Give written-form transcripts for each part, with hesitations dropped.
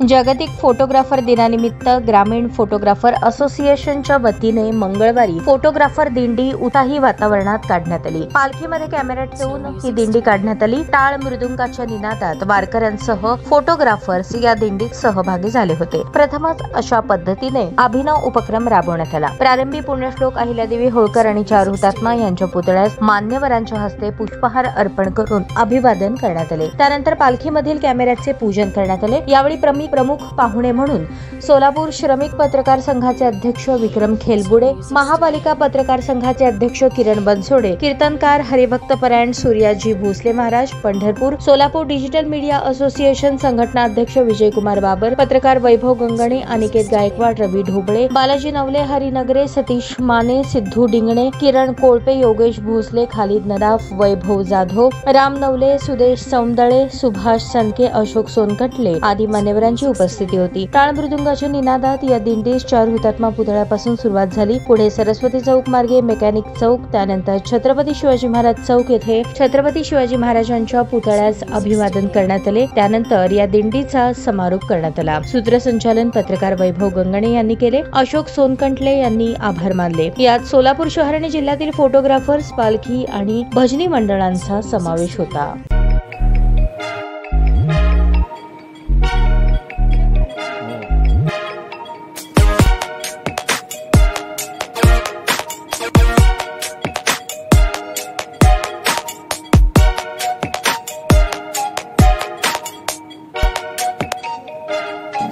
जागतिक फोटोग्राफर दिनानिमित्त ग्रामीण फोटोग्राफर असोसिएशनच्या वतीने मंगळवारी फोटोग्राफर दिंडी उत्साही वातावरणात काढण्यात आली। पालखीमध्ये कॅमेरा ठेवून ही दिंडी काढण्यात आली। टाळ मृदुंगाच्या निनादात वारकऱ्यांसह फोटोग्राफर्स या दिंडीत सहभागी झाले होते। प्रथमच अशा पद्धतीने अभिनव उपक्रम राबवण्यात आला। प्रारंभी पुण्यश्लोक अहिल्यादेवी होळकर आणि चार हुतात्मा यांच्या पुतळ्यास मान्यवरांच्या हस्ते पुष्पहार अर्पण करून अभिवादन करण्यात आले। त्यानंतर पालखीमधील कॅमेऱ्याचे पूजन करण्यात आले। यावेळी प्रमुख पाहुणे म्हणून सोलापूर श्रमिक पत्रकार संघाचे अध्यक्ष विक्रम खेलबुडे, महापालिका पत्रकार संघाचे अध्यक्ष किरण बनसोडे, कीर्तनकार हरिभक्तपरायण Suryaji Bhosale Maharaj Pandharpur, Solapur digital media association संघटना अध्यक्ष विजयकुमार बाबर, पत्रकार वैभव गंगणे, अनिकेत गायकवाड, रवी ढोबळे, बालाजी नवले, हरिनगरे, सतीश माने, सिद्धू डिंगणे, किरण कोळपे, योगेश भोसले, खालिद नदाफ, वैभव जाधव, राम नवले, सुदेश सौंदळे, सुभाष सनके, अशोक सोनकटले आदी मान्यवरांची उपस्थिती होती। टाळ मृदुंगाच्या निनादात या दिंडीस चार हुतात्मा पुतळ्यापासून सुरुवात झाली। पुढे सरस्वती चौक मार्गे मेकॅनिक चौक, त्यानंतर छत्रपती शिवाजी महाराज चौक येथे छत्रपती शिवाजी महाराजांच्या पुतळ्यास अभिवादन करण्यात आले। त्यानंतर या दिंडीचा समारोप करण्यात आला। सूत्रसंचालन पत्रकार वैभव गंगणे यांनी केले। अशोक सोनकटले यांनी आभार मानले। यात सोलापूर शहर आणि जिल्ह्यातील फोटोग्राफर्स, पालखी आणि भजनी मंडळांचा समावेश होता।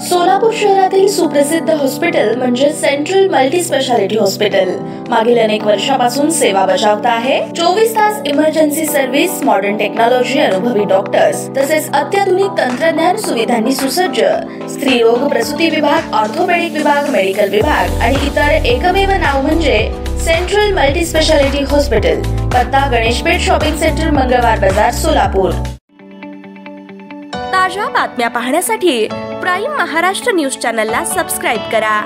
सोलापूर शहरातील सुप्रसिद्ध हॉस्पिटल म्हणजे सेंट्रल मल्टी स्पेशालिटी हॉस्पिटल मागील अनेक वर्षापासून सेवा बजावत आहे। 24 तास इमर्जन्सी सर्व्हिस, मॉडर्न टेक्नॉलॉजी, अनुभवी डॉक्टर्स तसेच अत्याधुनिक तंत्रज्ञान सुविधांनी सुसज्ज स्त्रीरोग प्रसूती विभाग, ऑर्थोपेडिक विभाग, मेडिकल विभाग आणि इतर एकमेव नाव म्हणजे सेंट्रल मल्टी स्पेशालिटी हॉस्पिटल। पत्ता गणेशपेठ शॉपिंग सेंटर, मंगळवार बाजार, सोलापूर। ताज्या बातम्या पाहण्यासाठी प्राईम महाराष्ट्र न्यूज चॅनलला सबस्क्राईब करा।